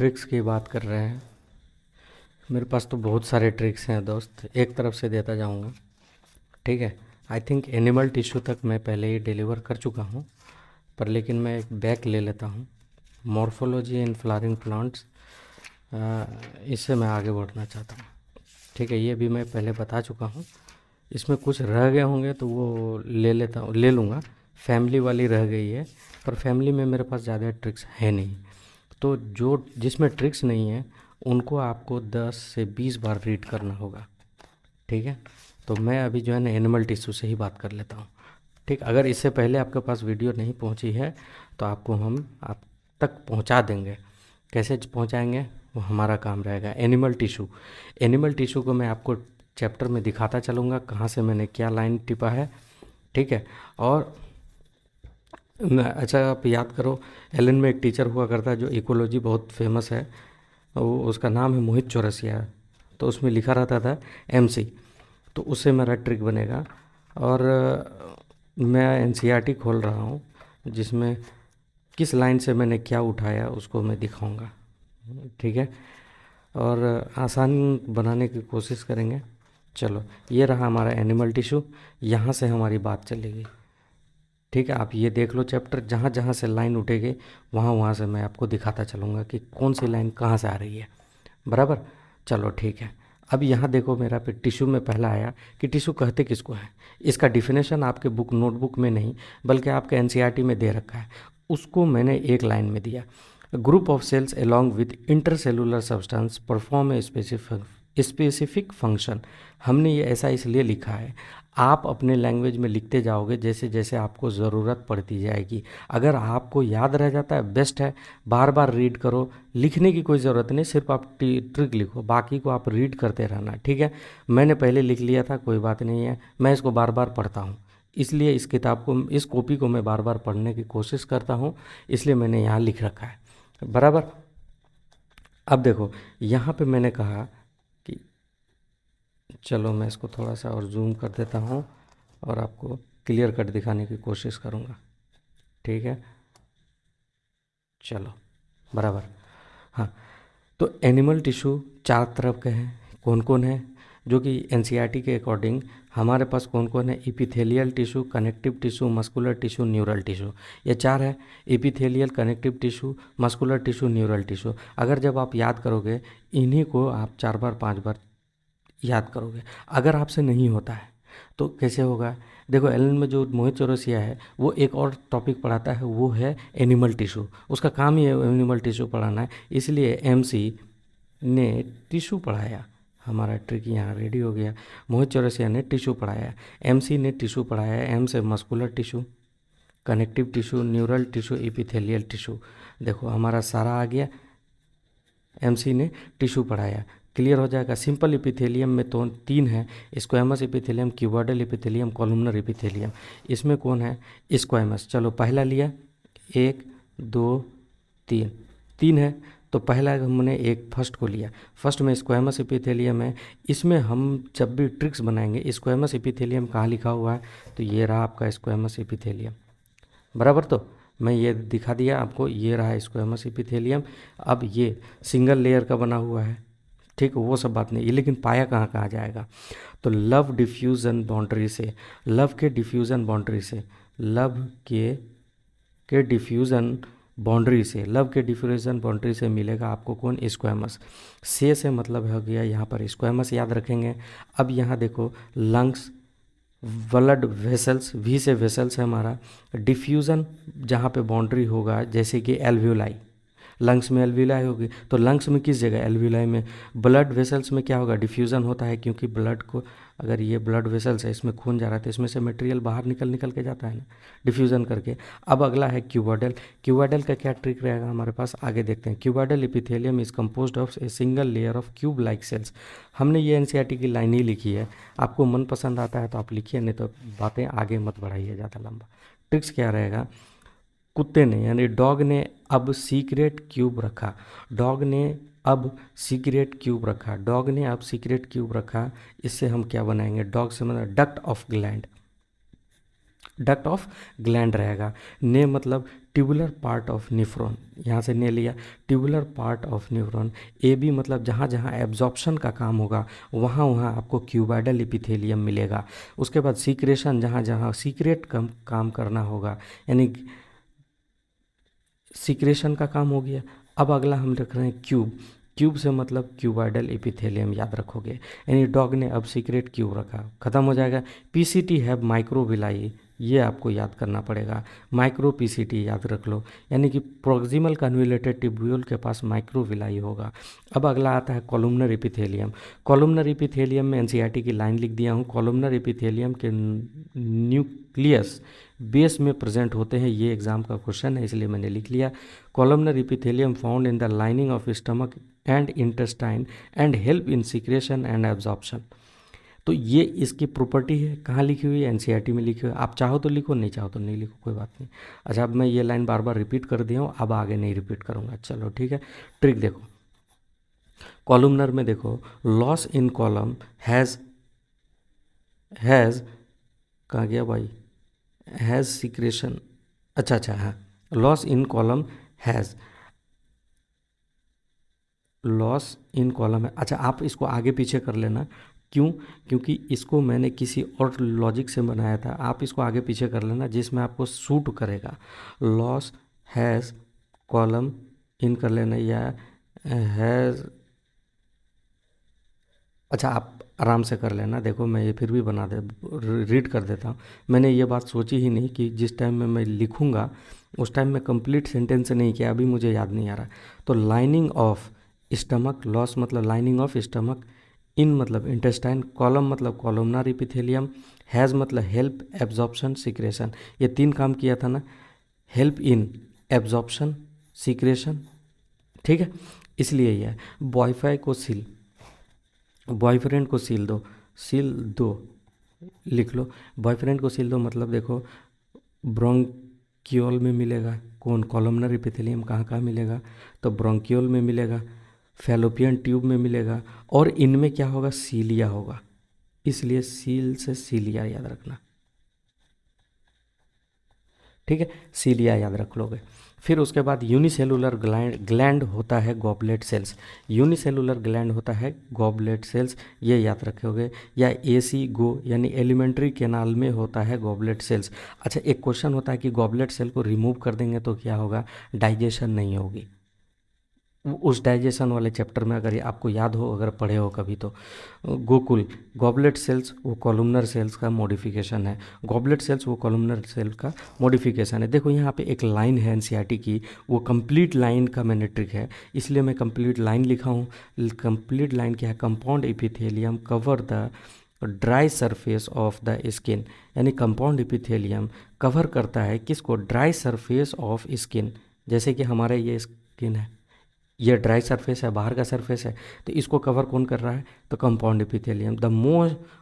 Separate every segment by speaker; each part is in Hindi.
Speaker 1: ट्रिक्स की बात कर रहे हैं। मेरे पास तो बहुत सारे ट्रिक्स हैं दोस्त, एक तरफ से देता जाऊंगा। ठीक है। आई थिंक एनिमल टिश्यू तक मैं पहले ही डिलीवर कर चुका हूँ, पर लेकिन मैं एक बैक ले लेता हूँ। मॉर्फोलॉजी इन फ्लावरिंग प्लांट्स, इससे मैं आगे बढ़ना चाहता हूँ। ठीक है, ये भी मैं पहले बता चुका हूँ। इसमें कुछ रह गए होंगे तो वो ले लूँगा। फैमिली वाली रह गई है, पर फैमिली में मेरे पास ज़्यादा ट्रिक्स है नहीं। तो जो जिसमें ट्रिक्स नहीं है उनको आपको 10 से 20 बार रीड करना होगा। ठीक है। तो मैं अभी जो है ना एनिमल टिश्यू से ही बात कर लेता हूँ। ठीक, अगर इससे पहले आपके पास वीडियो नहीं पहुँची है तो आपको हम आप तक पहुँचा देंगे। कैसे पहुँचाएंगे वो हमारा काम रहेगा। एनिमल टिश्यू, एनिमल टिश्यू को मैं आपको चैप्टर में दिखाता चलूँगा कहाँ से मैंने क्या लाइन टिपा है। ठीक है। और अच्छा, आप याद करो, एलन में एक टीचर हुआ करता है जो इकोलॉजी बहुत फेमस है, वो उसका नाम है मोहित चौरसिया। तो उसमें लिखा रहता था एमसी, तो उससे मेरा ट्रिक बनेगा। और मैं एनसीईआरटी खोल रहा हूँ जिसमें किस लाइन से मैंने क्या उठाया उसको मैं दिखाऊंगा। ठीक है। और आसान बनाने की कोशिश करेंगे। चलो, ये रहा हमारा एनिमल टिश्यू, यहाँ से हमारी बात चलेगी। ठीक है, आप ये देख लो चैप्टर, जहाँ जहाँ से लाइन उठेगी वहाँ वहाँ से मैं आपको दिखाता चलूँगा कि कौन सी लाइन कहाँ से आ रही है। बराबर। चलो ठीक है। अब यहाँ देखो, मेरा पे टिश्यू में पहला आया कि टिश्यू कहते किसको है। इसका डिफिनेशन आपके बुक नोटबुक में नहीं बल्कि आपके एनसीईआरटी में दे रखा है, उसको मैंने एक लाइन में दिया। Group of cells along with intercellular substance perform a specific function. हमने ये ऐसा इसलिए लिखा है, आप अपने लैंग्वेज में लिखते जाओगे जैसे जैसे आपको ज़रूरत पड़ती जाएगी। अगर आपको याद रह जाता है बेस्ट है, बार बार रीड करो, लिखने की कोई ज़रूरत नहीं, सिर्फ आप ट्रिक लिखो, बाकी को आप रीड करते रहना। ठीक है। मैंने पहले लिख लिया था, कोई बात नहीं है, मैं इसको बार बार पढ़ता हूँ, इसलिए इस किताब को, इस कॉपी को मैं बार बार पढ़ने की कोशिश करता हूँ, इसलिए मैंने यहाँ लिख रखा है। बराबर। अब देखो, यहाँ पे मैंने कहा कि, चलो मैं इसको थोड़ा सा और जूम कर देता हूँ और आपको क्लियर कट दिखाने की कोशिश करूँगा। ठीक है। चलो, बराबर। हाँ, तो एनिमल टिश्यू चार तरफ के हैं। कौन कौन है, जो कि एनसीईआरटी के अकॉर्डिंग हमारे पास कौन कौन है? Epithelial tissue, connective tissue, muscular tissue, neural tissue, ये चार है। Epithelial, connective tissue, muscular tissue, neural tissue. अगर जब आप याद करोगे इन्हीं को, आप 4 बार 5 बार याद करोगे। अगर आपसे नहीं होता है तो कैसे होगा? देखो, एलन में जो मोहित चौरसिया है वो एक और टॉपिक पढ़ाता है, वो है एनिमल टिश्यू। उसका काम ही है एनिमल टिश्यू पढ़ाना है, इसलिए एमसी ने टिश्यू पढ़ाया। हमारा ट्रिक यहाँ रेडी हो गया। मोहित चौरसिया ने टिश्यू पढ़ाया, एमसी ने टिश्यू पढ़ाया। एम से muscular tissue, connective tissue, neural tissue, epithelial tissue. देखो हमारा सारा आ गया, एमसी ने टिश्यू पढ़ाया। क्लियर हो जाएगा। सिंपल इपिथेलियम में तो 3 है, squamous epithelium, cuboidal epithelium, columnar epithelium. इसमें कौन है? स्क्वैमस। चलो पहला लिया, 1 2 3, 3 है तो पहला हमने एक फर्स्ट को लिया। फर्स्ट में स्क्वैमस इपिथेलियम है। इसमें हम जब भी ट्रिक्स बनाएंगे, स्क्वैमस इपिथेलियम कहाँ लिखा हुआ है, तो ये रहा आपका स्क्वैमस इपिथेलियम। बराबर। तो मैं ये दिखा दिया आपको, ये रहा स्क्वैमस इपिथेलियम। अब ये सिंगल लेयर का बना हुआ है। ठीक, वो सब बात नहीं, ये लेकिन पाया कहाँ कहाँ जाएगा? तो लव डिफ्यूज़न बाउंड्री से, लव के डिफ्यूज़न बाउंड्री से, लव के डिफ्यूज़न बाउंड्री से, लव के डिफ्यूज़न बाउंड्री से मिलेगा आपको कौन? स्क्वैमस। से मतलब हो गया यहाँ पर स्क्वैमस, याद रखेंगे। अब यहाँ देखो, लंग्स, ब्लड वेसल्स, वी से वेसल्स है हमारा। डिफ्यूज़न जहाँ पे बाउंड्री होगा, जैसे कि एल्वियोलाई, लंग्स में एल्वियोलाई होगी, तो लंग्स में किस जगह? एल्वियोलाई में। ब्लड वेसल्स में क्या होगा? डिफ्यूज़न होता है, क्योंकि ब्लड को, अगर ये ब्लड वेसल्स है, इसमें खून जा रहा है तो इसमें से मटेरियल बाहर निकल निकल के जाता है ना, डिफ्यूज़न करके। अब अगला है क्यूबॉइडल। क्यूबॉइडल का क्या ट्रिक रहेगा हमारे पास, आगे देखते हैं। Cuboidal epithelium is composed of a single layer of cube like cells. हमने ये एनसीईआरटी की लाइन ही लिखी है, आपको मन पसंद आता है तो आप लिखिए, नहीं तो बातें आगे मत बढ़ाइए ज़्यादा लंबा। ट्रिक्स क्या रहेगा? कुत्ते ने, यानी डॉग ने अब सीक्रेट क्यूब रखा। डॉग ने अब सीक्रेट क्यूब रखा। डॉग ने अब सीक्रेट क्यूब रखा। इससे हम क्या बनाएंगे? डॉग से मतलब duct of gland, duct of gland रहेगा। ने मतलब ट्यूबुलर पार्ट ऑफ निफ्रॉन, यहाँ से ने लिया tubular part of nephron. A B मतलब जहाँ जहाँ एब्जॉर्प्शन का काम होगा वहाँ वहाँ आपको क्यूबाइडल एपिथेलियम मिलेगा। उसके बाद सीक्रेशन, जहाँ जहाँ सीक्रेट काम करना होगा, यानी सीक्रेशन का काम हो गया। अब अगला हम रख रहे हैं क्यूब, क्यूब से मतलब क्यूबाइडल एपिथेलियम याद रखोगे, यानी डॉग ने अब सीक्रेट क्यूब रखा, खत्म हो जाएगा। पीसीटी है माइक्रोविलाई, ये आपको याद करना पड़ेगा, माइक्रो पीसीटी याद रख लो, यानी कि प्रोक्सिमल कन्वोल्यूटेड ट्यूब्यूल के पास माइक्रोविलाई होगा। अब अगला आता है कॉलमनर एपिथेलियम। कॉलमनर एपिथेलियम में एनसीईआरटी की लाइन लिख दिया हूँ, कॉलमनर एपिथेलियम के न्यूक्लियस बेस में प्रेजेंट होते हैं, ये एग्जाम का क्वेश्चन है इसलिए मैंने लिख लिया। Columnar epithelium found in the lining of stomach and intestine and help in secretion and absorption. तो ये इसकी प्रॉपर्टी है, कहाँ लिखी हुई है, एनसीईआरटी में लिखी हुई है। आप चाहो तो लिखो, नहीं चाहो तो नहीं लिखो, कोई बात नहीं। अच्छा, अब मैं ये लाइन बार बार रिपीट कर दिया हूँ, अब आगे नहीं रिपीट करूँगा, चलो ठीक है। ट्रिक देखो, कॉलमनर में देखो, लॉस इन कॉलम हैज़ कहाँ गया भाई, हैज़ सीक्रेशन, अच्छा हाँ, loss in column has, loss in column है। अच्छा, आप इसको आगे पीछे कर लेना, क्यों, क्योंकि इसको मैंने किसी और लॉजिक से बनाया था, आप इसको आगे पीछे कर लेना जिसमें आपको सूट करेगा। लॉस हैज़ कॉलम इन कर लेना, या हैज़, अच्छा आप आराम से कर लेना। देखो मैं ये फिर भी बना दे रीड कर देता हूँ। मैंने ये बात सोची ही नहीं कि जिस टाइम में मैं लिखूँगा उस टाइम में कंप्लीट सेंटेंस नहीं किया, अभी मुझे याद नहीं आ रहा। तो लाइनिंग ऑफ स्टमक, लॉस मतलब लाइनिंग ऑफ स्टमक, इन मतलब इंटेस्टाइन, कॉलम मतलब कॉलमनर एपिथेलियम, हैज़ मतलब हेल्प एब्जॉर्प्शन सीक्रेशन, ये तीन काम किया था ना, हेल्प इन एब्जॉर्प्शन सीक्रेशन, ठीक है। इसलिए यह वाईफाई को सील, बॉयफ्रेंड को सील दो लिख लो, बॉयफ्रेंड को सील दो मतलब देखो ब्रोंकियोल में मिलेगा, कौन, कॉलमनर एपिथेलियम कहाँ कहाँ मिलेगा, तो ब्रोंकियोल में मिलेगा, फैलोपियन ट्यूब में मिलेगा, और इनमें क्या होगा, सीलिया होगा, इसलिए सील से सीलिया याद रखना, ठीक है, सीलिया याद रख लोगे। फिर उसके बाद यूनिसेलुलर ग्लैंड होता है गॉबलेट सेल्स, यूनिसेलुलर ग्लैंड होता है गॉबलेट सेल्स, ये याद रखोगे। या एसी गो यानी एलिमेंट्री कैनाल में होता है गॉबलेट सेल्स। अच्छा, एक क्वेश्चन होता है कि गॉबलेट सेल को रिमूव कर देंगे तो क्या होगा, डाइजेशन नहीं होगी। उस डाइजेशन वाले चैप्टर में अगर आपको याद हो, अगर पढ़े हो कभी तो, गोकुल गॉबलेट सेल्स वो कॉलमनर सेल्स का मॉडिफिकेशन है, गॉबलेट सेल्स वो कॉलमनर सेल का मॉडिफिकेशन है। देखो यहाँ पे एक लाइन है एनसीईआरटी की, वो कंप्लीट लाइन का मैंने ट्रिक है, इसलिए मैं कंप्लीट लाइन लिखा हूँ। कंप्लीट लाइन क्या है, compound epithelium cover the dry surface of the skin, यानी कंपाउंड एपिथेलियम कवर करता है किसको, ड्राई सरफेस ऑफ स्किन। जैसे कि हमारे ये स्किन है, ये ड्राई सरफेस है, बाहर का सरफेस है, तो इसको कवर कौन कर रहा है, तो compound epithelium. The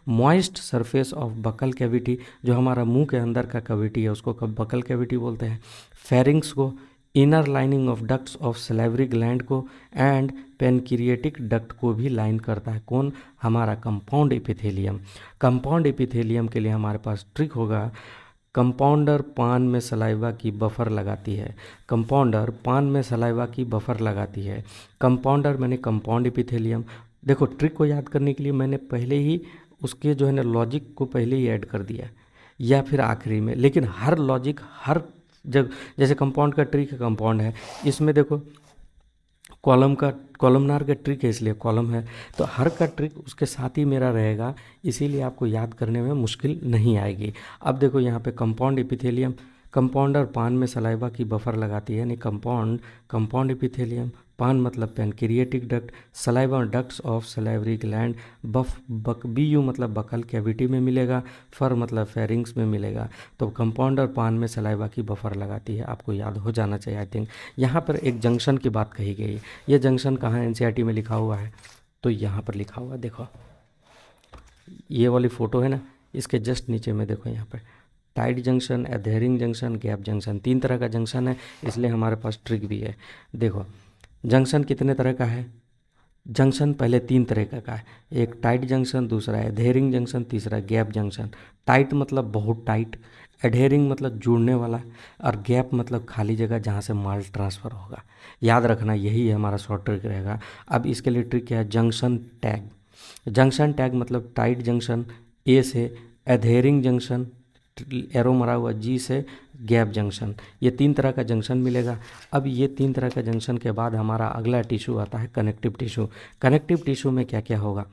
Speaker 1: moist surface of buccal cavity, जो हमारा मुंह के अंदर का कैविटी है उसको बकल कैविटी बोलते हैं। फेरिंग्स को, inner lining of ducts of salivary gland को, एंड पेनक्रिएटिक डक्ट को भी लाइन करता है कौन, हमारा कंपाउंड एपिथेलियम। कंपाउंड एपिथेलियम के लिए हमारे पास ट्रिक होगा, कंपाउंडर पान में सलाइवा की बफर लगाती है, कंपाउंडर पान में सलाइवा की बफर लगाती है। कंपाउंडर मैंने कंपाउंड एपिथेलियम, देखो ट्रिक को याद करने के लिए मैंने पहले ही उसके जो है ना लॉजिक को पहले ही ऐड कर दिया या फिर आखिरी में, लेकिन हर लॉजिक हर जब, जैसे कंपाउंड का ट्रिक है, कंपाउंड है, इसमें देखो कॉलमनार का ट्रिक है इसलिए कॉलम है, तो हर का ट्रिक उसके साथ ही मेरा रहेगा, इसीलिए आपको याद करने में मुश्किल नहीं आएगी। अब देखो यहाँ पे कंपाउंड एपिथेलियम, कंपाउंडर पान में सलाइवा की बफर लगाती है, यानी कंपाउंड एपिथेलियम, पान मतलब pancreatic duct, saliva ducts of salivary gland, B U मतलब बकल कैविटी में मिलेगा, फर मतलब फेरिंग्स में मिलेगा। तो कंपाउंडर पान में सलाइवा की बफर लगाती है, आपको याद हो जाना चाहिए आई थिंक। यहाँ पर एक जंक्शन की बात कही गई है, ये जंक्शन कहाँ एनसीईआरटी में लिखा हुआ है, तो यहाँ पर लिखा हुआ है, देखो ये वाली फ़ोटो है ना, इसके जस्ट नीचे में देखो यहाँ पर tight junction, adhering junction, gap junction, तीन तरह का जंक्शन है, इसलिए हमारे पास ट्रिक भी है। देखो जंक्शन कितने तरह का है, जंक्शन पहले तीन तरह का है, एक टाइट जंक्शन, दूसरा एडहेरिंग जंक्शन, तीसरा गैप जंक्शन। टाइट मतलब बहुत टाइट, एडहेरिंग मतलब जुड़ने वाला, और गैप मतलब खाली जगह जहाँ से माल ट्रांसफ़र होगा। याद रखना, यही है हमारा शॉर्ट ट्रिक रहेगा। अब इसके लिए ट्रिक क्या है, जंक्शन टैग। जंक्शन टैग मतलब टाइट जंक्शन ए से, एडहेरिंग जंक्शन एरो मरा हुआ जी से, गैप जंक्शन, ये 3 तरह का जंक्शन मिलेगा। अब ये 3 तरह का जंक्शन के बाद हमारा अगला टिश्यू आता है कनेक्टिव टिश्यू। कनेक्टिव टिश्यू में क्या क्या होगा,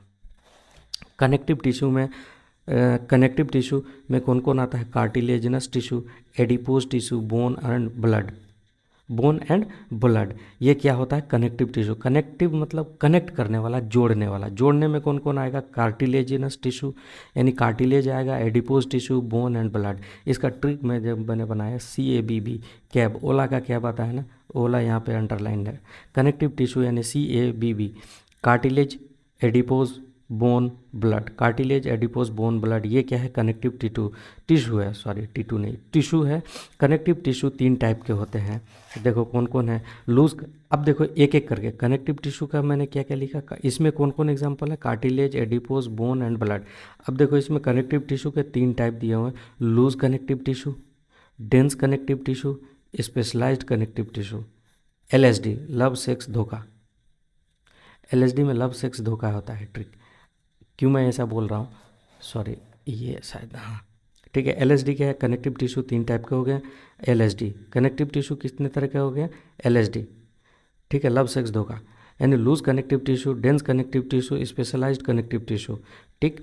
Speaker 1: कनेक्टिव टिश्यू में कौन कौन आता है, cartilaginous tissue, adipose tissue, bone and blood. Bone and blood, ये क्या होता है, कनेक्टिव टिश्यू। कनेक्टिव मतलब कनेक्ट करने वाला, जोड़ने वाला। जोड़ने में कौन कौन आएगा, कार्टिलेजिनस टिश्यू यानी कार्टिलेज आएगा, adipose tissue, bone and blood. इसका ट्रिक मैं जब मैंने बनाया CABB, कैब, ओला का कैब आता है ना, ओला यहाँ पे अंडरलाइन है। कनेक्टिव टिश्यू यानी CABB, cartilage, adipose, bone, blood. Cartilage, adipose, bone, blood, ये क्या है, कनेक्टिव टिश्यू है, सॉरी टिश्यू नहीं, टिश्यू है। कनेक्टिव टिश्यू 3 टाइप के होते हैं, देखो कौन कौन है, लूज। अब देखो एक एक करके कनेक्टिव टिश्यू का मैंने क्या क्या लिखा, इसमें कौन कौन एग्जांपल है, cartilage, adipose, bone and blood. अब देखो इसमें कनेक्टिव टिश्यू के 3 टाइप दिए हुए हैं, loose connective tissue, dense connective tissue, specialised connective tissue. LSD, love sex धोखा। LSD में लव सेक्स धोखा होता है ट्रिक। क्यों मैं ऐसा बोल रहा हूँ, सॉरी ये शायद, हाँ ठीक है। LSD क्या है, कनेक्टिव टिश्यू 3 टाइप के हो गए। LSD कनेक्टिव टिश्यू कितने तरह के हो गए, LSD, ठीक है। लव सेक्स धोखा यानी loose connective tissue, dense connective tissue, specialised connective tissue, ठीक।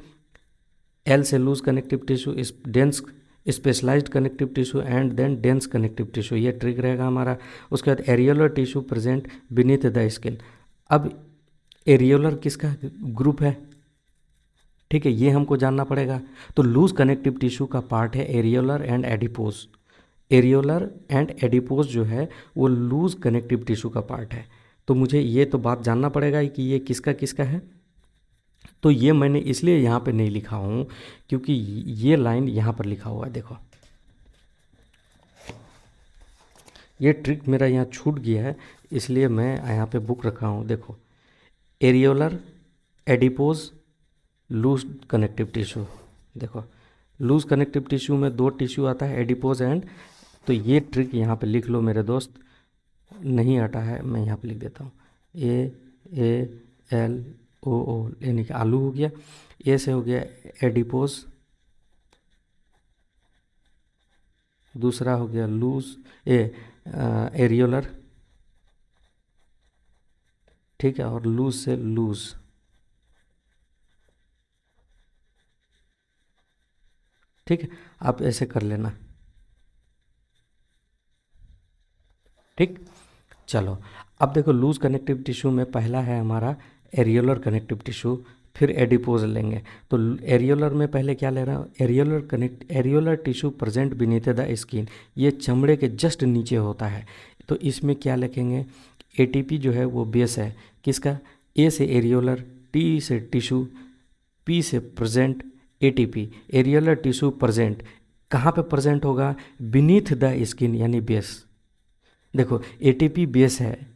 Speaker 1: L से loose connective tissue, dense specialised connective tissue and then dense connective tissue, ये ट्रिक रहेगा हमारा। उसके बाद areolar tissue present beneath the skin. अब एरियोलर किसका ग्रुप है, ठीक है, ये हमको जानना पड़ेगा। तो लूज कनेक्टिव टिश्यू का पार्ट है areolar and adipose. Areolar and adipose जो है वो लूज कनेक्टिव टिश्यू का पार्ट है। तो मुझे ये तो बात जानना पड़ेगा कि ये किसका किसका है। तो ये मैंने इसलिए यहाँ पे नहीं लिखा हूँ क्योंकि ये लाइन यहाँ पर लिखा हुआ है, देखो ये ट्रिक मेरा यहाँ छूट गया है, इसलिए मैं यहाँ पे बुक रखा हूँ। देखो areolar, adipose, loose connective tissue. देखो लूज कनेक्टिव टिश्यू में 2 टिश्यू आता है, एडिपोज एंड, तो ये ट्रिक यहाँ पे लिख लो मेरे दोस्त, नहीं आता है मैं यहाँ पे लिख देता हूँ, AALOO यानी कि आलू हो गया। ए से हो गया एडिपोज, दूसरा हो गया लूज एरियोलर, ठीक है, और लूज से लूज, ठीक है। आप ऐसे कर लेना, ठीक। चलो अब देखो लूज कनेक्टिव टिश्यू में पहला है हमारा एरियोलर कनेक्टिव टिश्यू, फिर एडिपोज लेंगे। तो एरियोलर में पहले क्या ले रहा हूँ, areolar tissue present beneath the skin, ये चमड़े के जस्ट नीचे होता है। तो इसमें क्या लिखेंगे, ATP जो है वो बेस है किसका, A से एरियोलर, T से टिश्यू, P से present, ATP। Areolar tissue present कहाँ पे प्रेजेंट होगा, बीनीथ द स्किन यानी बेस। देखो ATP बेस है,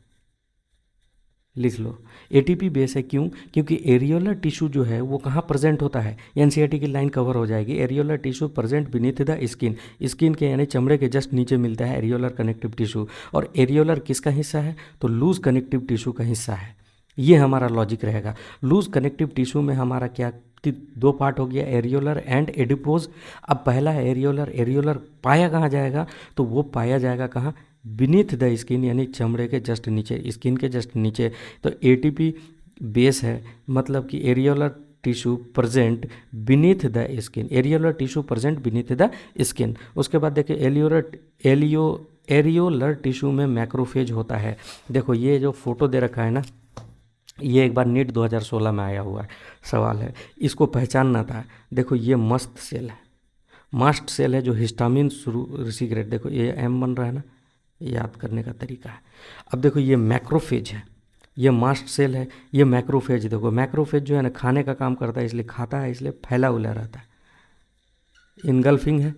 Speaker 1: लिख लो ATP बेस है, क्यों, क्योंकि एरियोलर टिश्यू जो है वो कहाँ प्रेजेंट होता है, NCERT की लाइन कवर हो जाएगी। Areolar tissue present beneath the skin, skin के यानी चमड़े के जस्ट नीचे मिलता है एरियोलर कनेक्टिव टिश्यू। और एरियोलर किसका हिस्सा है, तो लूज कनेक्टिव टिश्यू का हिस्सा है। ये हमारा लॉजिक रहेगा। लूज कनेक्टिव टिश्यू में हमारा क्या 2 पार्ट हो गया, एरियोलर एंड एडिपोज। अब पहला है एरियोलर, एरियोलर पाया कहाँ जाएगा, तो वो पाया जाएगा कहाँ, बीनीथ द स्किन यानी चमड़े के जस्ट नीचे, स्किन के जस्ट नीचे। तो ATP बेस है, मतलब कि areolar tissue present beneath the skin, areolar tissue present beneath the skin. उसके बाद देखिए एरियोलर टिश्यू में मैक्रोफेज होता है। देखो ये जो फोटो दे रखा है ना, ये एक बार नीट 2016 में आया हुआ है, सवाल है, इसको पहचानना था। देखो ये मस्त सेल है, मास्ट सेल है जो हिस्टामिन सीक्रेट, देखो ये M बन रहा है ना, याद करने का तरीका है। अब देखो ये मैक्रोफेज है, ये मास्ट सेल है, ये मैक्रोफेज। देखो मैक्रोफेज जो है ना खाने का काम करता है, इसलिए खाता है, इसलिए फैला उला रहता है, इनगल्फिंग है।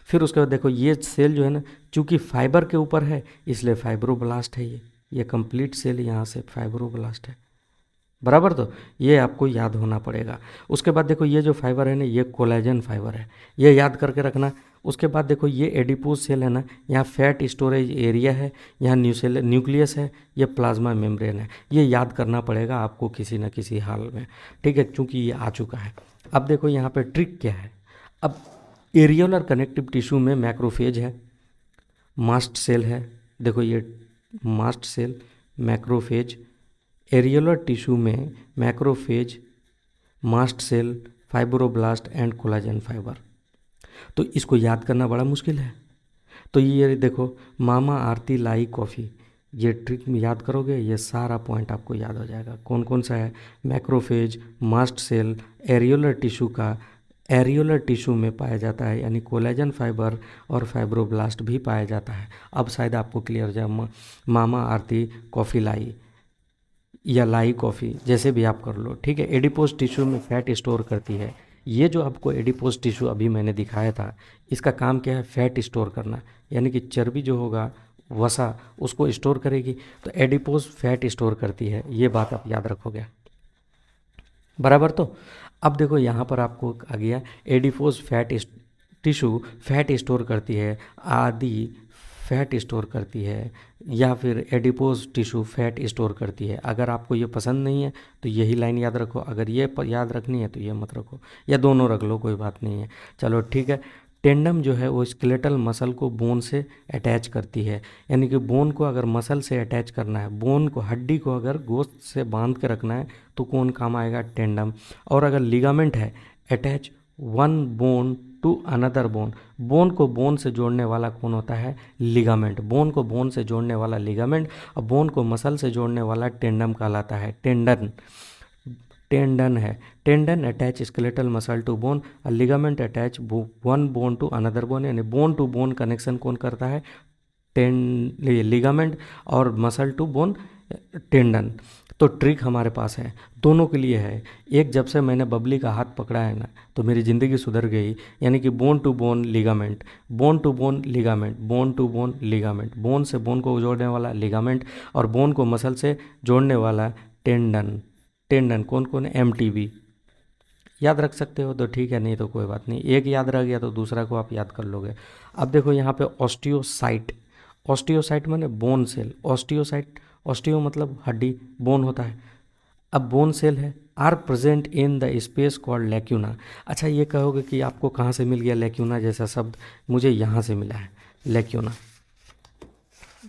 Speaker 1: फिर उसके बाद देखो ये सेल जो है ना, चूँकि फाइबर के ऊपर है इसलिए फाइब्रोब्लास्ट है। ये कंप्लीट सेल यहाँ से फाइब्रोब्लास्ट है, बराबर। तो ये आपको याद होना पड़ेगा। उसके बाद देखो ये जो फाइबर है ना, ये कोलेजन फाइबर है, ये याद करके रखना। उसके बाद देखो ये एडिपोज सेल है ना, यहाँ फैट स्टोरेज एरिया है, यहाँ न्यूक्लियस है, ये प्लाज्मा मेम्ब्रेन है। ये याद करना पड़ेगा आपको किसी न किसी हाल में, ठीक है, क्योंकि ये आ चुका है। अब देखो यहाँ पे ट्रिक क्या है। अब एरियोलर कनेक्टिव टिश्यू में मैक्रोफेज है, मास्ट सेल है, देखो ये mast cell, macrophage, areolar tissue में macrophage, mast cell, fibroblast and collagen fibre. तो इसको याद करना बड़ा मुश्किल है। तो ये देखो मामा आरती लाई कॉफ़ी, ये ट्रिक में याद करोगे ये सारा पॉइंट आपको याद हो जाएगा। कौन कौन सा है, macrophage, mast cell, areolar tissue का, एरियोलर टिश्यू में पाया जाता है, यानी कोलेजन फाइबर और फाइब्रोब्लास्ट भी पाया जाता है। अब शायद आपको क्लियर हो जाए, मामा आरती कॉफ़ी लाई या लाई कॉफ़ी, जैसे भी आप कर लो, ठीक है। एडिपोज टिश्यू में फैट स्टोर करती है। ये जो आपको एडिपोज टिश्यू अभी मैंने दिखाया था, इसका काम क्या है, फैट स्टोर करना, यानी कि चर्बी जो होगा, वसा, उसको स्टोर करेगी। तो एडिपोज फैट स्टोर करती है, ये बात आप याद रखोगे बराबर। तो अब देखो यहाँ पर आपको आ गया एडिपोज टिश्यू फैट स्टोर करती है, आदि फैट स्टोर करती है, या फिर एडिपोज टिश्यू फैट स्टोर करती है। अगर आपको ये पसंद नहीं है तो यही लाइन याद रखो, अगर ये याद रखनी है तो ये मत रखो, या दोनों रख लो, कोई बात नहीं है। चलो ठीक है। टेंडम जो है वो स्केलेटल मसल को बोन से अटैच करती है, यानी कि बोन को अगर मसल से अटैच करना है, बोन को, हड्डी को अगर गोश्त से बांध के रखना है तो कौन काम आएगा, टेंडम। और अगर लिगामेंट है, attach one bone to another bone, bone को बोन से जोड़ने वाला कौन होता है, लिगामेंट। बोन को बोन से जोड़ने वाला लिगामेंट, और बोन को मसल से जोड़ने वाला टेंडम कहलाता है, टेंडन। टेंडन है, tendon attach skeletal muscle to bone, और ligament attach one bone to another bone, यानी बोन टू बोन कनेक्शन कौन करता है, लिगामेंट, और मसल टू बोन टेंडन। तो ट्रिक हमारे पास है, दोनों के लिए है। एक, जब से मैंने बबली का हाथ पकड़ा है ना, तो मेरी ज़िंदगी सुधर गई, यानी कि bone to bone ligament, bone to bone ligament, bone to bone ligament, bone से बोन को जोड़ने वाला लिगामेंट, और बोन को मसल से जोड़ने वाला टेंडन। टेंडन कौन कौन है, एमटीबी। याद रख सकते हो तो ठीक है, नहीं तो कोई बात नहीं, एक याद रह गया तो दूसरा को आप याद कर लोगे। अब देखो यहाँ पे ऑस्टियोसाइट, ऑस्टियोसाइट माने बोन सेल, ऑस्टियोसाइट, ऑस्टियो मतलब हड्डी, बोन होता है। अब बोन सेल है, are present in the space called lacuna. अच्छा ये कहोगे कि आपको कहाँ से मिल गया लैक्यूना जैसा शब्द, मुझे यहाँ से मिला है लैक्यूना।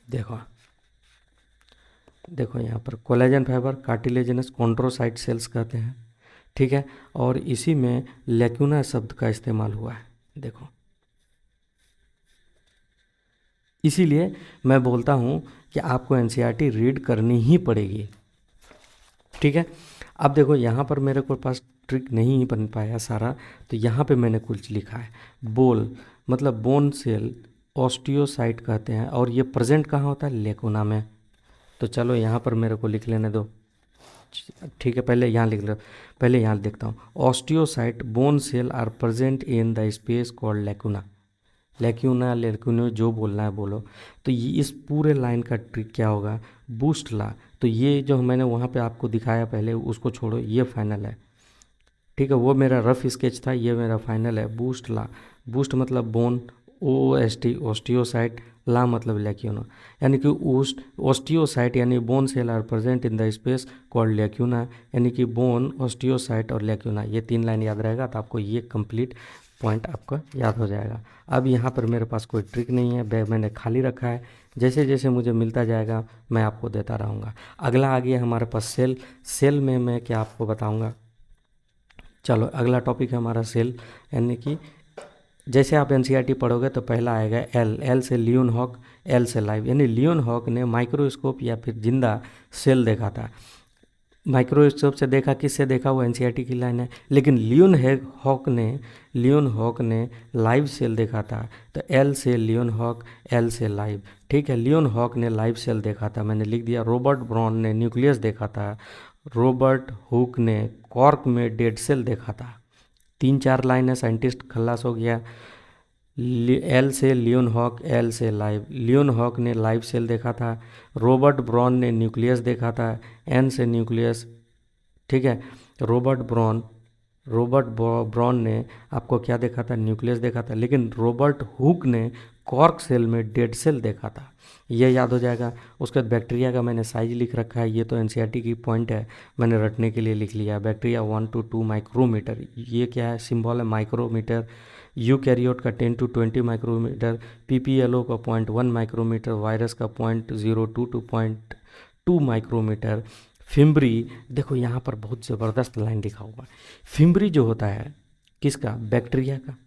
Speaker 1: देखो देखो यहाँ पर collagen fibre, cartilaginous chondrocyte cells कहते हैं, ठीक है। और इसी में लैक्यूना शब्द का इस्तेमाल हुआ है, देखो। इसीलिए मैं बोलता हूँ कि आपको एनसीईआरटी रीड करनी ही पड़ेगी, ठीक है। अब देखो यहाँ पर मेरे को पास ट्रिक नहीं बन पाया सारा, तो यहाँ पे मैंने कुछ लिखा है। बोल मतलब बोन सेल, ऑस्टियोसाइट कहते हैं, और ये प्रेजेंट कहाँ होता है, लैक्यूना में। तो चलो यहाँ पर मेरे को लिख लेने दो, ठीक है। पहले यहाँ लिख लो, पहले यहाँ देखता हूँ। Osteocyte bone cell are present in the space called lacuna. Lacuna lacunae जो बोलना है बोलो। तो ये इस पूरे लाइन का ट्रिक क्या होगा, बूस्ट ला। तो ये जो मैंने वहाँ पे आपको दिखाया पहले, उसको छोड़ो, ये फाइनल है, ठीक है। वो मेरा रफ स्केच था, ये मेरा फाइनल है। बूस्ट ला, बूस्ट मतलब बोन, OST ऑस्टियोसाइट, ला मतलब लैक्यूना, यानी कि ऑस्टियोसाइट यानी bone cell are present in the space called lacuna, यानी कि बोन, ऑस्टियोसाइट और लैक्यूना, ये 3 लाइन याद रहेगा तो आपको ये कंप्लीट पॉइंट आपका याद हो जाएगा। अब यहाँ पर मेरे पास कोई ट्रिक नहीं है, बैग मैंने खाली रखा है, जैसे जैसे मुझे मिलता जाएगा मैं आपको देता रहूँगा। अगला आ गया हमारे पास सेल। सेल में मैं क्या आपको बताऊँगा, चलो अगला टॉपिक है हमारा सेल, यानी कि जैसे आप एनसीईआरटी पढ़ोगे तो पहला आएगा एल, एल से लियोन हॉक, एल से लाइव, यानी लियोन हॉक ने माइक्रोस्कोप या फिर जिंदा सेल देखा था। माइक्रोस्कोप से देखा, किससे देखा, वो एनसीईआरटी की लाइन है। लेकिन लियोन हॉक ने लाइव सेल देखा था। तो एल से लियोन हॉक, एल से लाइव, ठीक है। लियोन हॉक ने लाइव सेल देखा था, मैंने लिख दिया। रॉबर्ट ब्राउन ने न्यूक्लियस देखा था। रॉबर्ट हुक ने कॉर्क में डेड सेल देखा था। 3-4 लाइन है, साइंटिस्ट खल्लास हो गया। एल से लियोन हॉक, एल से लाइव, लियोन हॉक ने लाइव सेल देखा था। रॉबर्ट ब्राउन ने न्यूक्लियस देखा था, एन से न्यूक्लियस, ठीक है। रॉबर्ट ब्राउन रॉबर्ट ब्राउन ने आपको क्या देखा था, न्यूक्लियस देखा था, लेकिन रॉबर्ट हुक ने कॉर्क सेल में डेड सेल देखा था। ये याद हो जाएगा। उसके बाद बैक्टीरिया का मैंने साइज लिख रखा है, ये तो एनसीईआरटी की पॉइंट है, मैंने रटने के लिए लिख लिया। बैक्टीरिया 1 to 2 माइक्रोमीटर, ये क्या है, सिंबल है माइक्रोमीटर। यूकैरियोट का 10 to 20 माइक्रोमीटर, पीपीएलओ का 0.1 माइक्रोमीटर, वायरस का 0.02 to 0.2 माइक्रोमीटर। फिम्बरी, देखो यहाँ पर बहुत ज़बरदस्त लाइन लिखा हुआ है। फिम्बरी जो होता है किसका, बैक्टीरिया का।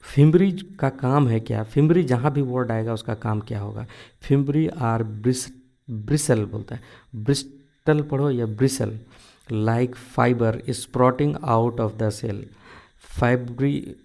Speaker 1: फिम्बरी का काम है क्या, फिम्बरी जहाँ भी वर्ड आएगा उसका काम क्या होगा। फिम्बरी आर ब्रिसल बोलता है, ब्रिस्टल पढ़ो या bristle, like fibre sprouting out of the cell. फाइब्री,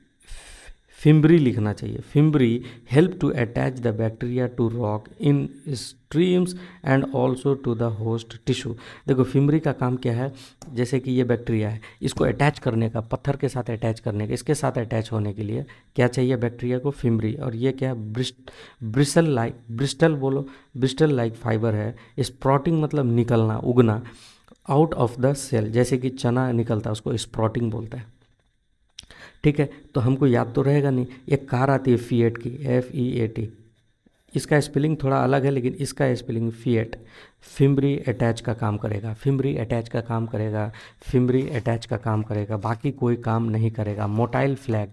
Speaker 1: फिम्बरी लिखना चाहिए। Fimbriae help to attach the bacteria to rock in streams and also to the host tissue. देखो फिम्बरी का काम क्या है, जैसे कि ये बैक्टीरिया है, इसको अटैच करने का, पत्थर के साथ अटैच करने का, इसके साथ अटैच होने के लिए क्या चाहिए बैक्टीरिया को, फिम्बरी। और ये क्या है, ब्रिस्टल लाइक, ब्रिस्टल बोलो, ब्रिस्टल लाइक फाइबर है। स्प्रॉटिंग मतलब निकलना, उगना, आउट ऑफ द सेल, जैसे कि चना निकलता है उसको स्प्रॉटिंग बोलता है। ठीक है, तो हमको याद तो रहेगा नहीं। एक कार आती है फीएट की, FEAT, इसका स्पेलिंग थोड़ा अलग है लेकिन इसका स्पेलिंग फीएट। फिम्बरी अटैच का काम करेगा, फिम्बरी अटैच का काम करेगा, फिम्बरी अटैच का काम करेगा, बाकी कोई काम नहीं करेगा। मोटाइल फ्लैग,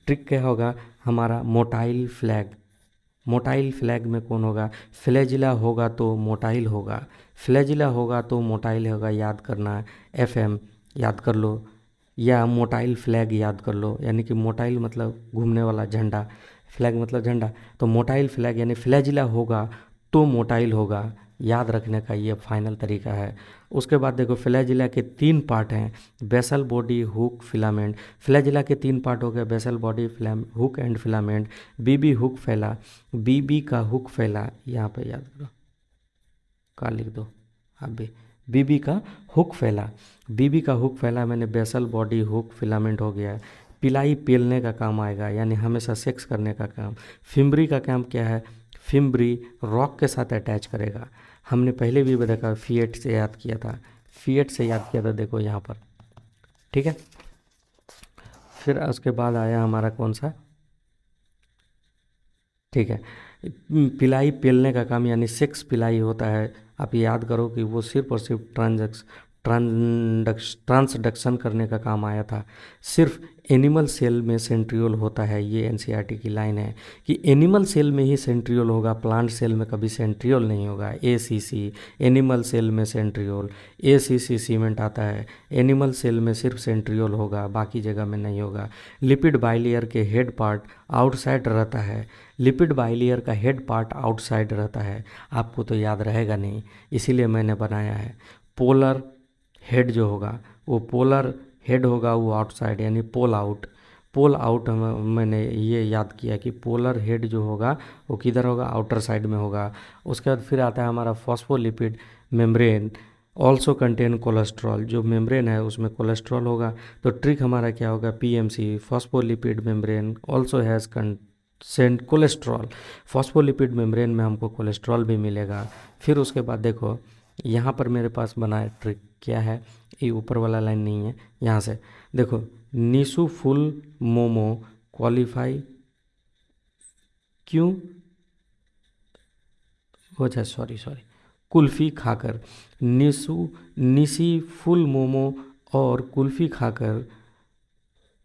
Speaker 1: ट्रिक क्या होगा हमारा, मोटाइल फ्लैग। मोटाइल फ्लैग में कौन होगा, फ्लैजिला होगा तो मोटाइल होगा, फ्लैजिला होगा तो मोटाइल होगा, याद करना। FM याद कर लो, या मोटाइल फ्लैग याद कर लो, यानी कि मोटाइल मतलब घूमने वाला झंडा, फ्लैग मतलब झंडा, तो मोटाइल फ्लैग यानी फ्लैजिला होगा तो मोटाइल होगा, याद रखने का ये फाइनल तरीका है। उसके बाद देखो फ्लैजिला के 3 पार्ट हैं, basal body, hook, filament. Flagella के 3 पार्ट हो गए, basal body, hook and filament. BB hook फैला, बीबी का हुक फैला, यहाँ पे याद करो, का लिख दो आप भी, बीबी का हुक फैला, बीबी का हुक फैला, मैंने बेसल बॉडी, हुक, फिलामेंट हो गया। पिलाई पेलने का काम आएगा, यानी हमेशा सेक्स करने का काम। फिम्बरी का काम क्या है, फिम्बरी रॉक के साथ अटैच करेगा। हमने पहले भी देखा, फीएट से याद किया था, फीएट से याद किया था, देखो यहाँ पर, ठीक है। फिर उसके बाद आया हमारा कौन सा, ठीक है, पिलाई पेलने का काम, यानी सेक्स पिलाई होता है। आप याद करो कि वो सिर्फ और सिर्फ ट्रांसडक्शन करने का काम आया था। सिर्फ एनिमल सेल में सेंट्रियोल होता है, ये एनसीईआरटी की लाइन है कि एनिमल सेल में ही सेंट्रियोल होगा, प्लांट सेल में कभी सेंट्रियोल नहीं होगा। ACC एनिमल सेल में सेंट्रियोल, ACC सीमेंट आता है, एनिमल सेल में सिर्फ सेंट्रियोल होगा, बाकी जगह में नहीं होगा। लिपिड बाइलेयर के हेड पार्ट आउटसाइड रहता है, लिपिड बाइलेयर का हेड पार्ट आउटसाइड रहता है, आपको तो याद रहेगा नहीं, इसीलिए मैंने बनाया है। पोलर हेड जो होगा, वो पोलर हेड होगा, वो आउटसाइड यानी पोल आउट। पोल आउट मैंने ये याद किया कि पोलर हेड जो होगा वो किधर होगा, आउटर साइड में होगा। उसके बाद फिर आता है हमारा phospholipid membrane, also contain cholesterol, जो मेम्ब्रेन है उसमें कोलेस्ट्रॉल होगा। तो ट्रिक हमारा क्या होगा, PMC, phospholipid membrane also has cent cholesterol. Phospholipid membrane में हमको कोलेस्ट्रॉल भी मिलेगा। फिर उसके बाद देखो यहाँ पर मेरे पास बना है ट्रिक, क्या है, ये ऊपर वाला लाइन नहीं है, यहाँ से देखो, नीसू फुल मोमो क्वालिफाई क्यों, अच्छा सॉरी, कुल्फ़ी खाकर, निसी फुल मोमो और कुल्फ़ी खाकर,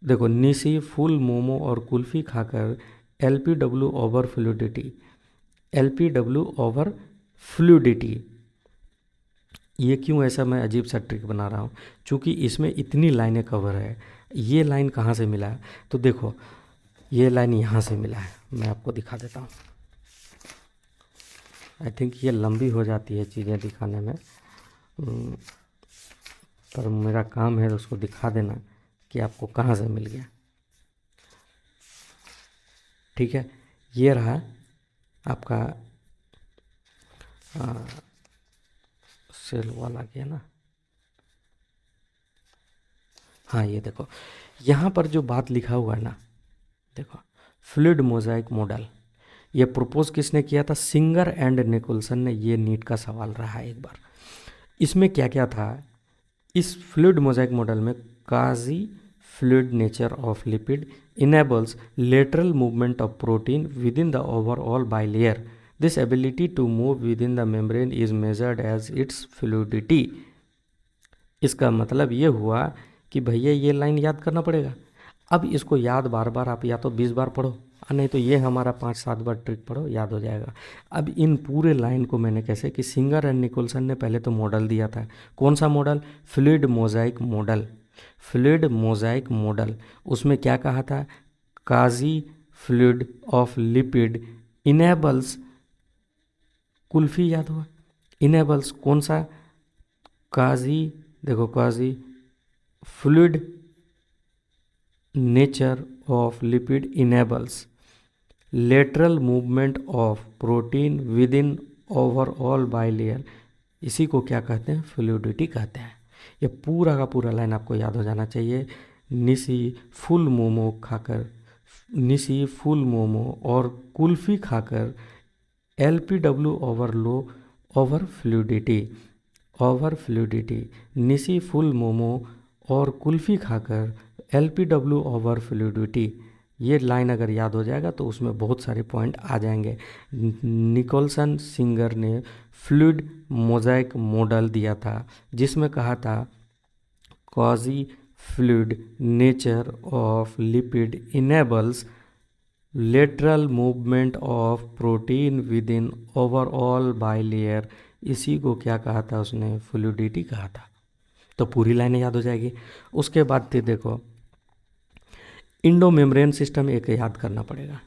Speaker 1: देखो निसी फुल मोमो और कुल्फ़ी खाकर LPW over fluidity, LPW over fluidity. ये क्यों ऐसा मैं अजीब सा ट्रिक बना रहा हूँ, चूँकि इसमें इतनी लाइनें कवर है। ये लाइन कहाँ से मिला है, तो देखो ये लाइन यहाँ से मिला है, मैं आपको दिखा देता हूँ। आई थिंक ये लंबी हो जाती है चीज़ें दिखाने में, पर मेरा काम है उसको दिखा देना कि आपको कहाँ से मिल गया। ठीक है, ये रहा आपका सेल वाला गया ना, हाँ ये देखो यहाँ पर जो बात लिखा हुआ है ना, देखो फ्लूइड मोजाइक मॉडल, ये प्रपोज किसने किया था, सिंगर एंड निकोलसन ने। ये नीट का सवाल रहा है एक बार। इसमें क्या क्या था, इस फ्लूइड मोजाइक मॉडल में quasi fluid nature of lipid enables lateral movement of protein within the overall bilayer. This ability to move within the membrane is measured as its fluidity. इसका मतलब ये हुआ कि भैया ये लाइन याद करना पड़ेगा। अब इसको याद बार बार आप या तो 20 बार पढ़ो, नहीं तो ये हमारा 5-7 बार ट्रिक पढ़ो, याद हो जाएगा। अब इन पूरे लाइन को मैंने कैसे कि सिंगर एंड निकोलसन ने पहले तो मॉडल दिया था। कौन सा model? Fluid mosaic model. Fluid mosaic model, उसमें क्या कहा था? Quasi fluid of lipid enables, kulfi याद हुआ, इनेबल्स कौन सा? काजी, देखो quasi fluid nature of lipid enables lateral movement of protein within overall bilayer. इसी को क्या कहते हैं? फ्लूइडिटी कहते हैं। ये पूरा का पूरा लाइन आपको याद हो जाना चाहिए। निसी फुल मोमो खाकर, निसी फुल मोमो और कुल्फी खाकर LPW ओवरलो ओवर फ्लूइडिटी, ओवर फ्लूइडिटी। निसी फुल मोमो और कुल्फी खाकर LPW ओवर फ्लूइडिटी। ये लाइन अगर याद हो जाएगा तो उसमें बहुत सारे पॉइंट आ जाएंगे। निकोलसन सिंगर ने फ्लूइड मोजाइक मॉडल दिया था जिसमें कहा था quasi fluid nature of lipid enables lateral movement of protein within overall bilayer. इसी को क्या कहा था उसने? फ्लूइडिटी कहा था। तो पूरी लाइनें याद हो जाएगी। उसके बाद फिर देखो इंडो मेम्ब्रेन सिस्टम एक याद करना पड़ेगा।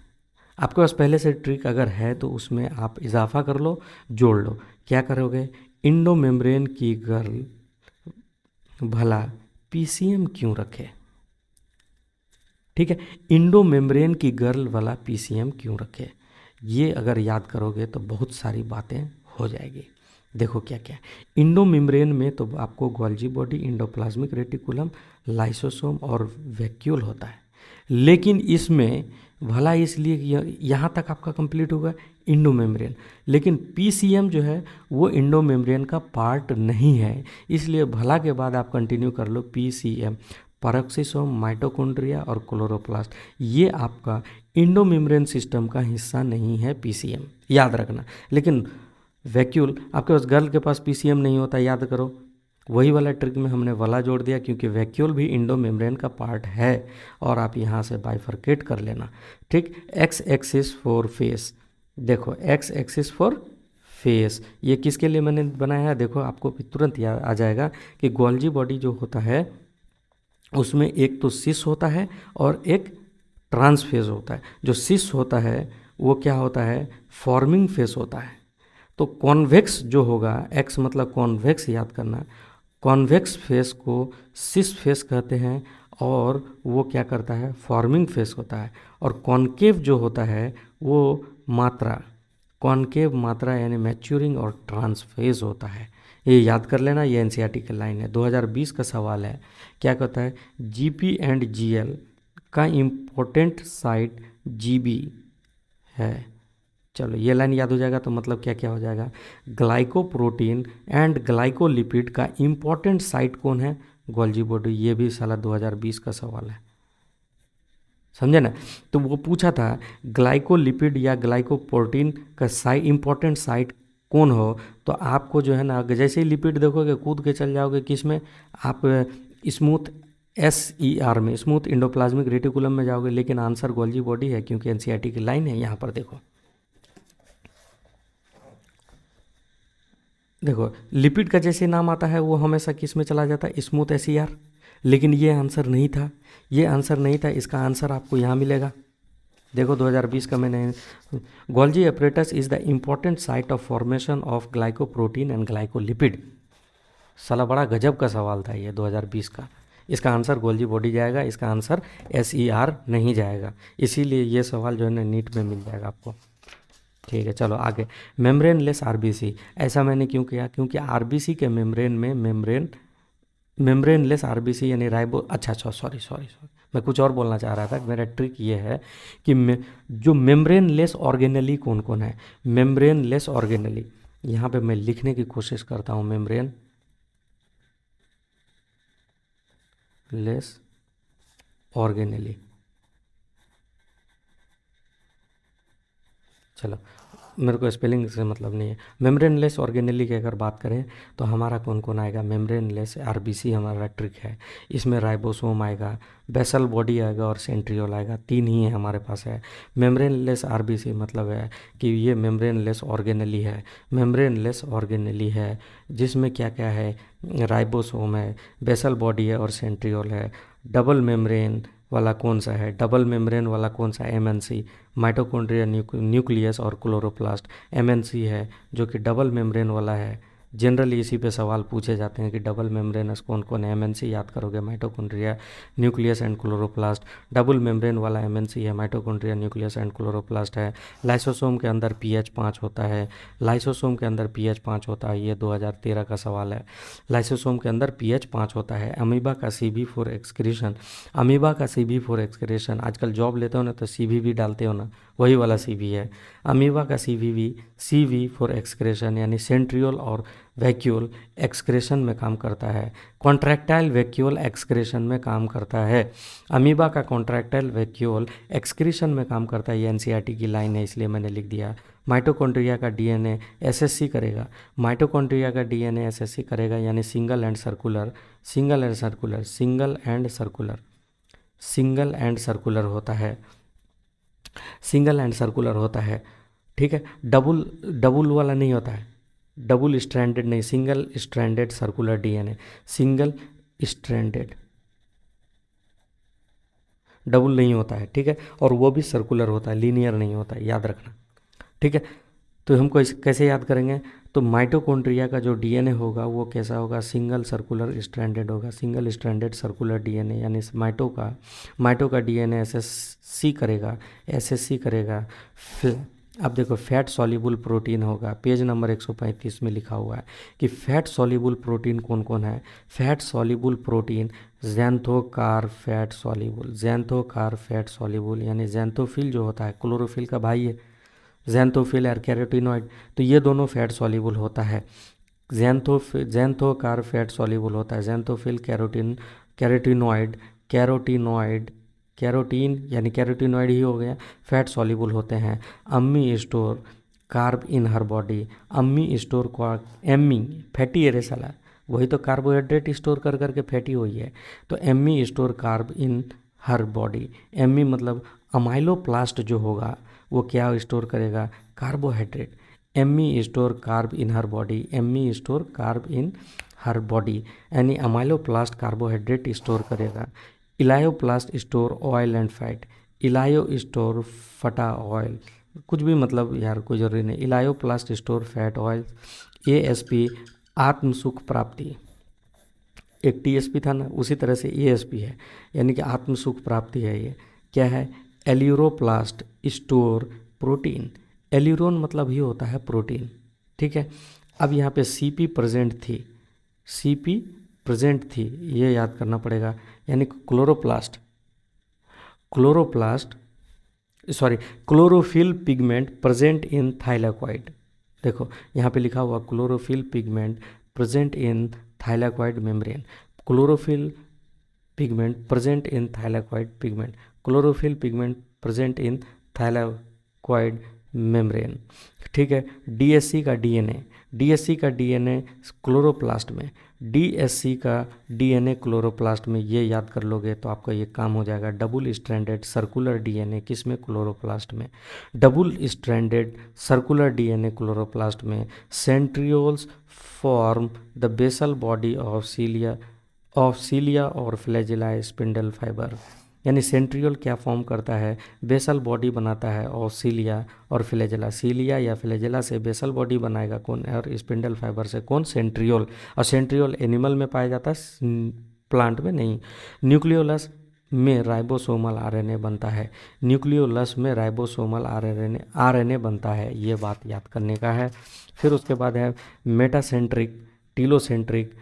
Speaker 1: आपके पास पहले से ट्रिक अगर है तो उसमें आप इजाफा कर लो, जोड़ लो। क्या करोगे? इंडो मेम्ब्रेन की गर्ल भला PCM क्यों रखे? ठीक है, इंडो मेम्ब्रेन की गर्ल वाला PCM क्यों रखे? ये अगर याद करोगे तो बहुत सारी बातें हो जाएगी। देखो क्या क्या इंडो मेम्ब्रेन में तो आपको Golgi body, endoplasmic reticulum, lysosome और वैक्यूल होता है। लेकिन इसमें भला इसलिए यहाँ तक आपका कंप्लीट होगा इंडो मेम्ब्रेन, लेकिन PCM जो है वो इंडो मेम्ब्रेन का पार्ट नहीं है। इसलिए भला के बाद आप कंटिन्यू कर लो PCM, पैरोक्सिसोम, माइटोकॉन्ड्रिया और क्लोरोप्लास्ट। ये आपका इंडो मेम्ब्रेन सिस्टम का हिस्सा नहीं है PCM, याद रखना। लेकिन वैक्यूल, आपके पास गर्ल के पास PCM नहीं होता, याद करो। वही वाला ट्रिक में हमने वाला जोड़ दिया क्योंकि वैक्यूल भी इंडो मेम्ब्रेन का पार्ट है और आप यहाँ से बाइफरकेट कर लेना। ठीक, एक्स एक्सिस फॉर फेस, देखो एक्स एक्सिस फॉर फेस ये किसके लिए मैंने बनाया है? देखो आपको तुरंत याद आ जाएगा कि गोल्जी बॉडी जो होता है उसमें एक तो सिस होता है और एक ट्रांस फेज होता है। जो सिस होता है वो क्या होता है? फॉर्मिंग फेस होता है। तो कॉन्वेक्स जो होगा, एक्स मतलब कॉन्वेक्स याद करना, कॉन्वेक्स फेस को सिस फेस कहते हैं और वो क्या करता है? फॉर्मिंग फेस होता है। और कॉन्केव जो होता है वो मात्रा, कॉन्केव मात्रा यानी मैच्योरिंग और ट्रांसफेज होता है। ये याद कर लेना, ये NCERT की लाइन है, 2020 का सवाल है। क्या कहता है? GP एंड GL का इम्पोर्टेंट साइट GB है। चलो ये लाइन याद हो जाएगा तो मतलब क्या क्या हो जाएगा? ग्लाइकोप्रोटीन एंड ग्लाइकोलिपिड का इम्पोर्टेंट साइट कौन है? Golgi body. ये भी साला 2020 का सवाल है, समझे ना? तो वो पूछा था ग्लाइकोलिपिड या ग्लाइकोप्रोटीन का इम्पोर्टेंट साइट कौन हो, तो आपको जो है ना जैसे ही लिपिड देखोगे कूद के चल जाओगे किस में? आप स्मूथ SER में, स्मूथ इंडोप्लाज्मिक रेटिकुलम में जाओगे। लेकिन आंसर गोल्जी बॉडी है क्योंकि NCERT की लाइन है। यहाँ पर देखो, देखो लिपिड का जैसे नाम आता है वो हमेशा किस में चला जाता है? Smooth SER। लेकिन ये आंसर नहीं था, ये आंसर नहीं था। इसका आंसर आपको यहाँ मिलेगा। देखो 2020 का मैंने, Golgi apparatus is the important site of formation of glycoprotein and glycolipid. साला बड़ा गजब का सवाल था ये 2020 का। इसका आंसर गोल्जी बॉडी जाएगा, इसका आंसर SER नहीं जाएगा। इसीलिए ये सवाल जो है ना नीट में मिल जाएगा आपको। ठीक है, चलो आगे। मेम्ब्रेन लेस RBC, ऐसा मैंने क्यों किया? क्योंकि RBC के मेम्ब्रेन में मेम्ब्रेन लेस RBC यानी राइबो, अच्छा सॉरी, मैं कुछ और बोलना चाह रहा था। मेरा ट्रिक ये है कि जो मेम्ब्रेन लेस ऑर्गेनेली कौन कौन है? मेम्ब्रेन लेस ऑर्गेनेली, यहाँ पे मैं लिखने की कोशिश करता हूँ। Less organelle. चलो, मेरे को स्पेलिंग से मतलब नहीं है। मेम्ब्रेनलेस ऑर्गेनेली की अगर बात करें तो हमारा कौन कौन आएगा? मेम्ब्रेनलेस आरबीसी हमारा ट्रिक है, इसमें राइबोसोम आएगा, बेसल बॉडी आएगा और सेंट्रियोल आएगा, तीन ही है हमारे पास है। मेम्ब्रेनलेस आरबीसी मतलब है कि ये मेम्ब्रेनलेस ऑर्गेनेली है। मेम्ब्रेनलेस ऑर्गेनेली है जिसमें क्या क्या है? राइबोसोम है, बेसल बॉडी है और सेंट्रियोल है। डबल मेम्ब्रेन वाला कौन सा है? डबल मेम्ब्रेन वाला कौन सा? एमएनसी, माइटोकॉन्ड्रिया न्यूक्लियस और क्लोरोप्लास्ट। एमएनसी है जो कि डबल मेम्ब्रेन वाला है। जनरली इसी पे सवाल पूछे जाते हैं कि डबल मेम्ब्रेनस कौन कौन है। एमएनसी याद करोगे, mitochondria nucleus and chloroplast. Double membrane वाला एमएनसी है, माइटोकॉन्ड्रिया न्यूक्लियस एंड क्लोरोप्लास्ट है। लाइसोसोम के अंदर पीएच 5 होता है। लाइसोसोम के अंदर पीएच 5 होता है, ये 2013 का सवाल है। लाइसोसोम के अंदर पीएच 5 होता है। अमीबा का CB4 एक्सक्रीशन, अमीबा का CB4 एक्सक्रीशन, आजकल जॉब लेते हो ना तो CBV डालते हो ना, वही वाला CV है। अमीबा का CV4 एक्सक्रेशन यानी सेंट्रियोल और वैक्यूल एक्सक्रेशन में काम करता है। कॉन्ट्रैक्टाइल वैक्यूल एक्सक्रेशन में काम करता है। अमीबा का कॉन्ट्रैक्टाइल वैक्यूल एक्सक्रीशन में काम करता है। ये NCERT की लाइन है इसलिए मैंने लिख दिया। माइटोकॉन्ड्रिया का DNA SSC करेगा। माइटोकॉन्ड्रिया का DNA SSC करेगा यानी single and circular, single and circular, single and circular, single and circular होता है, सिंगल एंड सर्कुलर होता है। ठीक है, डबल डबल वाला नहीं होता है, डबल स्ट्रैंडेड नहीं, single stranded circular DNA, single stranded, double नहीं होता है। ठीक है, और वो भी सर्कुलर होता है, लीनियर नहीं होता है, याद रखना। ठीक है, तो हमको कैसे याद करेंगे? तो माइटोकॉन्ड्रिया का जो DNA होगा वो कैसा होगा? सिंगल सर्कुलर स्ट्रैंडेड होगा, सिंगल स्ट्रैंडेड सर्कुलर DNA, यानी माइटो का DNA SSC करेगा, SSC करेगा। अब देखो फैट सॉल्युबल प्रोटीन होगा, पेज नंबर 135 में लिखा हुआ है कि फैट सॉल्युबल प्रोटीन कौन कौन है। फैट सॉल्युबल प्रोटीन ज़ैंथोकार फैट सॉल्युबल, ज़ैंथोकार फैट सॉल्युबल यानी ज़ैंथोफिल जो होता है क्लोरोफिल का भाई है, ज़ैंथोफिल और कैरोटीनॉइड, तो ये दोनों फैट सॉल्युबल होता है। ज़ैंथोकार फैट सॉल्युबल होता है, ज़ैंथोफिल कैरोटीनॉइड, कैरोटीनॉइड, कैरोटीन यानी कैरोटीनॉइड ही हो गया, फैट सॉल्युबल होते हैं। अम्मी स्टोर कार्ब इन हर बॉडी, अम्मी स्टोर एम्मी फैटी एरे साला, वही तो कार्बोहाइड्रेट स्टोर कर करके फैटी हुई है। तो एम्मी स्टोर कार्ब इन हर बॉडी, एम्मी मतलब अमाइलोप्लास्ट जो होगा वो क्या स्टोर करेगा? कार्बोहाइड्रेट। एम्मी स्टोर कार्ब इन हर बॉडी, एम्मी स्टोर कार्ब इन हर बॉडी यानी अमाइलोप्लास्ट कार्बोहाइड्रेट स्टोर करेगा। Elaioplast store oil and fat, इलायो store फटा ऑयल, कुछ भी मतलब यार कोई ज़रूरी नहीं। Elaioplast store fat oil. ASP आत्म सुख प्राप्ति, एक TSP था ना, उसी तरह से ASP है यानी कि आत्म सुख प्राप्ति है। ये क्या है? एल्यूरोप्लास्ट स्टोर प्रोटीन, एल्यूरोन मतलब ही होता है प्रोटीन। ठीक है, अब यहाँ पे CP प्रेजेंट थी, CP प्रेजेंट थी, ये याद करना पड़ेगा, यानी chloroplast, chloroplast sorry chlorophyll pigment present in thylakoid. देखो यहाँ पे लिखा हुआ chlorophyll pigment present in thylakoid membrane, chlorophyll pigment present in thylakoid pigment, chlorophyll pigment present in thylakoid membrane. ठीक है, DSC का DNA क्लोरोप्लास्ट में, DSC का DNA क्लोरोप्लास्ट में, ये याद कर लोगे तो आपका ये काम हो जाएगा। डबल स्ट्रैंडेड सर्कुलर DNA किस में? क्लोरोप्लास्ट में। Double stranded circular DNA chloroplast में। Centrioles form the basal body of cilia और फ्लैजिला स्पिंडल फाइबर, यानी सेंट्रियोल क्या फॉर्म करता है? बेसल बॉडी बनाता है और सीलिया और फ्लैजिला, सीलिया या फ्लैजिला से बेसल बॉडी बनाएगा कौन? और स्पिंडल फाइबर से कौन? सेंट्रियोल। और सेंट्रियोल एनिमल में पाया जाता है, प्लांट में नहीं। न्यूक्लियोलस में राइबोसोमल RNA बनता है, न्यूक्लियोलस में राइबोसोमल RNA बनता है, ये बात याद करने का है। फिर उसके बाद है मेटासेंट्रिक, टीलोसेंट्रिक,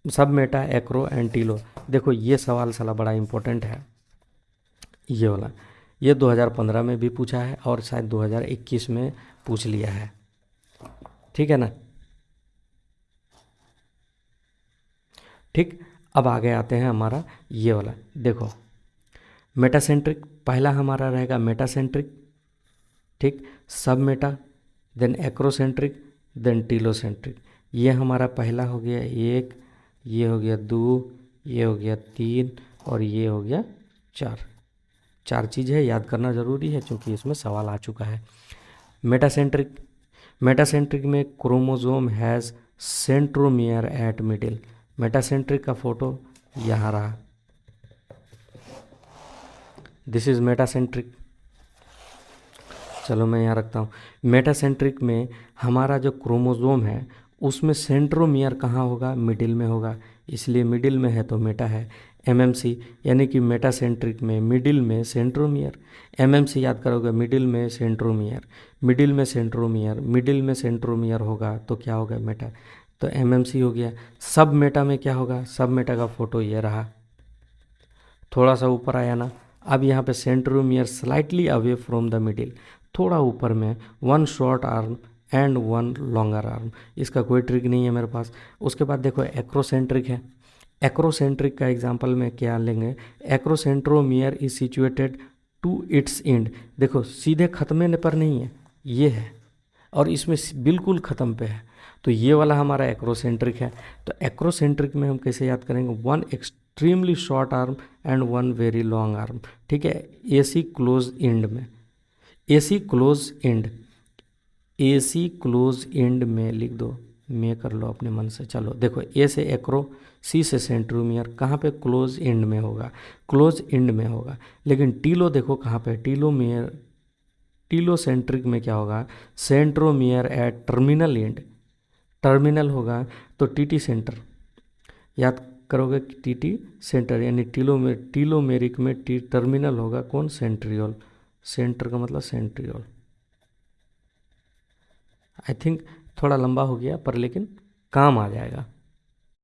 Speaker 1: सब मेटा, एक्रो एंड टीलो। देखो ये सवाल साला बड़ा इंपॉर्टेंट है, ये वाला, ये 2015 में भी पूछा है और शायद 2021 में पूछ लिया है। ठीक है ना? ठीक, अब आगे आते हैं हमारा ये वाला, देखो मेटासेंट्रिक पहला हमारा रहेगा मेटासेंट्रिक, ठीक, सब meta, then acrocentric, then telocentric. ये हमारा पहला हो गया एक, ये हो गया दो, ये हो गया तीन, और ये हो गया चार। चार चीज़ है, याद करना ज़रूरी है क्योंकि इसमें सवाल आ चुका है। मेटासेंट्रिक, मेटासेंट्रिक में chromosome has centromere eight middle. Metacentric का फोटो यहाँ रहा, दिस इज़ मेटासेंट्रिक। चलो मैं यहाँ रखता हूँ। मेटासेंट्रिक में हमारा जो क्रोमोसोम है उसमें सेंट्रोमियर कहाँ होगा, मिडिल में होगा, इसलिए मिडिल में है तो मेटा है। एमएमसी यानी कि मेटासेंट्रिक में मिडिल में सेंट्रोमियर, एमएमसी याद करोगे, मिडिल में सेंट्रोमियर, मिडिल में सेंट्रोमियर, मिडिल में सेंट्रोमियर होगा तो क्या होगा, मेटा, तो एमएमसी हो गया। सब मेटा में क्या होगा, सब मेटा का फोटो ये रहा, थोड़ा सा ऊपर आया ना। अब यहाँ पे centromere slightly away from the middle, थोड़ा ऊपर में, one short arm and one longer arm, इसका कोई ट्रिक नहीं है मेरे पास। उसके बाद देखो एक्रोसेंट्रिक है, एक्रोसेंट्रिक का एग्जांपल में क्या लेंगे, acrocentromere is situated to its end, देखो सीधे खत्मे पर नहीं है, ये है, और इसमें बिल्कुल ख़त्म पे है, तो ये वाला हमारा एक्रोसेंट्रिक है। तो एक्रोसेंट्रिक में हम कैसे याद करेंगे, one extremely short arm and one very long arm, ठीक है, एसी क्लोज एंड में, AC close and, AC close and में लिख दो, में कर लो अपने मन से। चलो देखो, ए से एक्रो, सी से सेंट्रोमियर, कहाँ पे, क्लोज एंड में होगा, क्लोज एंड में होगा। लेकिन टीलो देखो कहाँ पे, टीलोमियर, टीलोसेंट्रिक में क्या होगा, centromere at terminal end, terminal होगा तो टीटी सेंटर, याद करोगे टीटी सेंटर, यानी टीलोमेरिक में टी टर्मिनल होगा कौन, सेंट्रियोल, सेंटर का मतलब सेंट्रियोल। आई थिंक थोड़ा लंबा हो गया पर लेकिन काम आ जाएगा।